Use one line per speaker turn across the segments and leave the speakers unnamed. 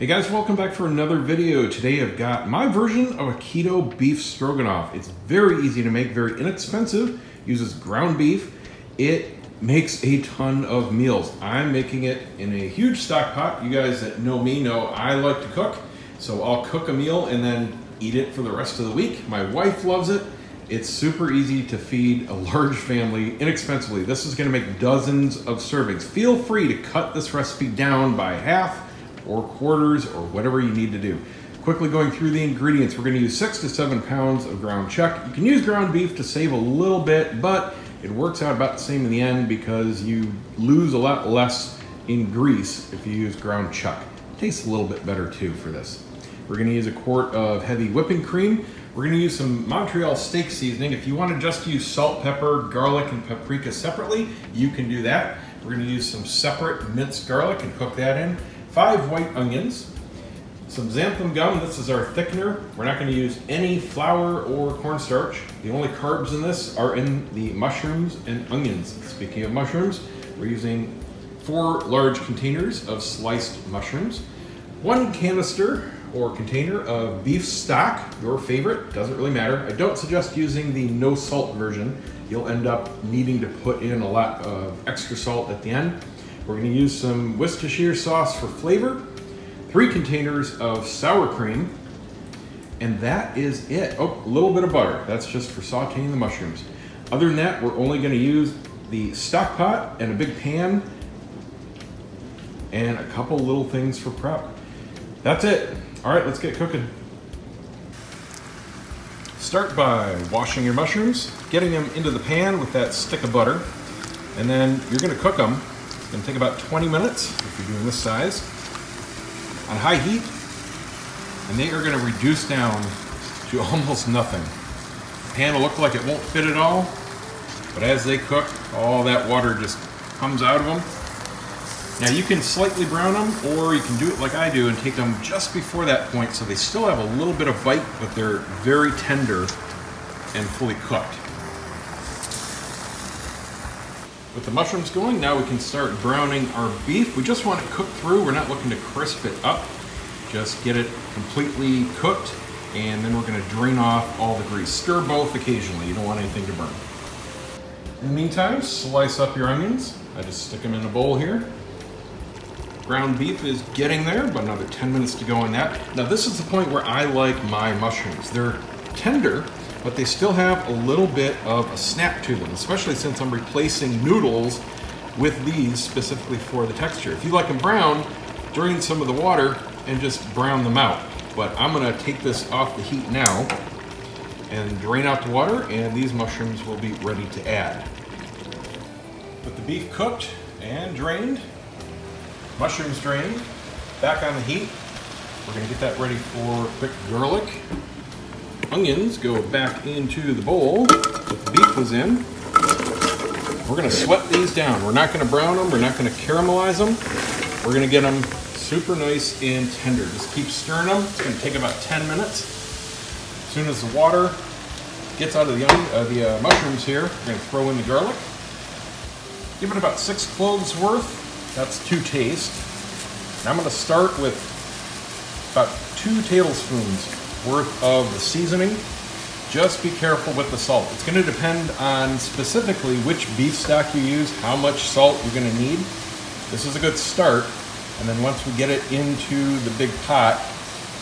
Hey guys, welcome back for another video. Today I've got my version of a keto beef stroganoff. It's very easy to make, very inexpensive, uses ground beef. It makes a ton of meals. I'm making it in a huge stock pot. You guys that know me know I like to cook, so I'll cook a meal and then eat it for the rest of the week. My wife loves it. It's super easy to feed a large family inexpensively. This is gonna make dozens of servings. Feel free to cut this recipe down by half or quarters or whatever you need to do. Quickly going through the ingredients, we're gonna use 6 to 7 pounds of ground chuck. You can use ground beef to save a little bit, but it works out about the same in the end because you lose a lot less in grease if you use ground chuck. It tastes a little bit better too for this. We're gonna use a quart of heavy whipping cream. We're gonna use some Montreal steak seasoning. If you wanna just use salt, pepper, garlic, and paprika separately, you can do that. We're gonna use some separate minced garlic and cook that in. 5 white onions, some xanthan gum. This is our thickener. We're not going to use any flour or cornstarch. The only carbs in this are in the mushrooms and onions. Speaking of mushrooms, we're using 4 large containers of sliced mushrooms, 1 canister or container of beef stock, your favorite, doesn't really matter. I don't suggest using the no salt version. You'll end up needing to put in a lot of extra salt at the end. We're going to use some Worcestershire sauce for flavor, 3 containers of sour cream, and that is it. Oh, a little bit of butter. That's just for sauteing the mushrooms. Other than that, we're only going to use the stock pot and a big pan and a couple little things for prep. That's it. All right, let's get cooking. Start by washing your mushrooms, getting them into the pan with that stick of butter, and then you're going to cook them. It's gonna take about 20 minutes if you're doing this size on high heat, and they are gonna reduce down to almost nothing. The pan will look like it won't fit at all, but as they cook, all that water just comes out of them. Now you can slightly brown them, or you can do it like I do and take them just before that point so they still have a little bit of bite, but they're very tender and fully cooked. With the mushrooms going, now we can start browning our beef. We just want it cooked through. We're not looking to crisp it up. Just get it completely cooked, and then we're gonna drain off all the grease. Stir both occasionally. You don't want anything to burn. In the meantime, slice up your onions. I just stick them in a bowl here. Ground beef is getting there, but another 10 minutes to go on that. Now this is the point where I like my mushrooms. They're tender, but they still have a little bit of a snap to them, especially since I'm replacing noodles with these specifically for the texture. If you like them brown, drain some of the water and just brown them out. But I'm gonna take this off the heat now and drain out the water, and these mushrooms will be ready to add. With the beef cooked and drained, mushrooms drained, back on the heat, we're gonna get that ready for quick garlic. Onions go back into the bowl that the beef was in. We're gonna sweat these down. We're not gonna brown them, we're not gonna caramelize them. We're gonna get them super nice and tender. Just keep stirring them. It's gonna take about 10 minutes. As soon as the water gets out of the mushrooms here, we're gonna throw in the garlic. Give it about 6 cloves worth. That's to taste. And I'm gonna start with about 2 tablespoons worth of the seasoning. Just be careful with the salt. It's going to depend on specifically which beef stock you use, how much salt you're going to need. This is a good start, and then once we get it into the big pot,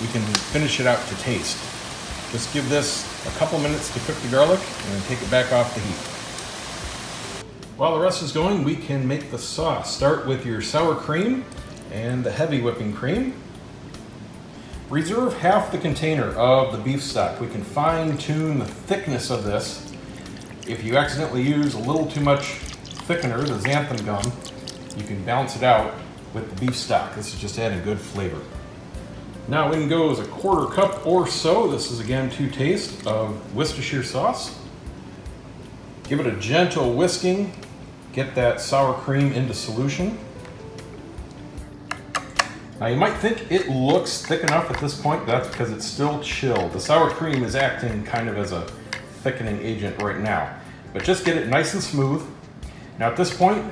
we can finish it out to taste. Just give this a couple minutes to cook the garlic and then take it back off the heat. While the rest is going, we can make the sauce. Start with your sour cream and the heavy whipping cream. Reserve half the container of the beef stock. We can fine tune the thickness of this. If you accidentally use a little too much thickener, the xanthan gum, you can balance it out with the beef stock. This is just adding good flavor. Now in goes a 1/4 cup or so. This is again to taste of Worcestershire sauce. Give it a gentle whisking. Get that sour cream into solution. Now you might think it looks thick enough at this point, that's because it's still chilled. The sour cream is acting kind of as a thickening agent right now, but just get it nice and smooth. Now at this point,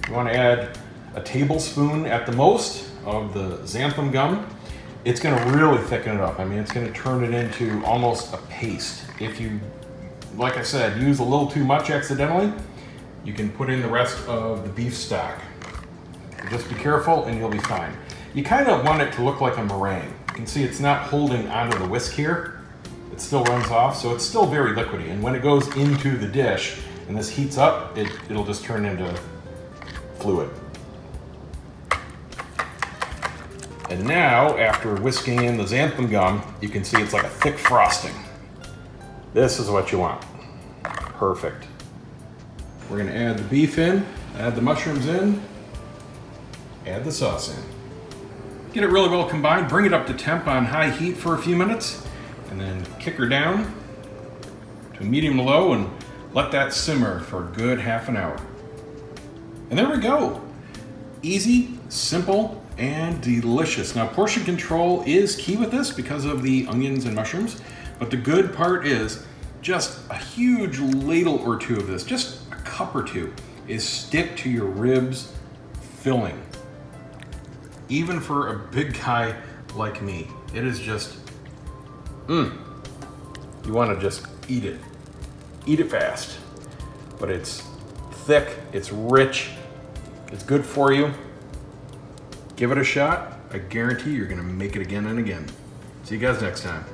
you want to add a tablespoon at the most of the xanthan gum. it's gonna really thicken it up. I mean, it's gonna turn it into almost a paste. If you, like I said, use a little too much accidentally, you can put in the rest of the beef stock. Just be careful and you'll be fine. You kind of want it to look like a meringue. You can see it's not holding onto the whisk here. It still runs off, so it's still very liquidy. And when it goes into the dish and this heats up, it'll just turn into fluid. And now, after whisking in the xanthan gum, you can see it's like a thick frosting. This is what you want. Perfect. We're gonna add the beef in, add the mushrooms in, add the sauce in. Get it really well combined, bring it up to temp on high heat for a few minutes, and then kick her down to medium to low and let that simmer for a good half an hour. And there we go. Easy, simple, and delicious. Now, portion control is key with this because of the onions and mushrooms, but the good part is just a huge ladle or two of this, just a cup or two, is stick to your ribs filling. Even for a big guy like me, it is just, you want to just eat it. Eat it fast. But it's thick, it's rich, it's good for you. Give it a shot. I guarantee you're gonna make it again and again. See you guys next time.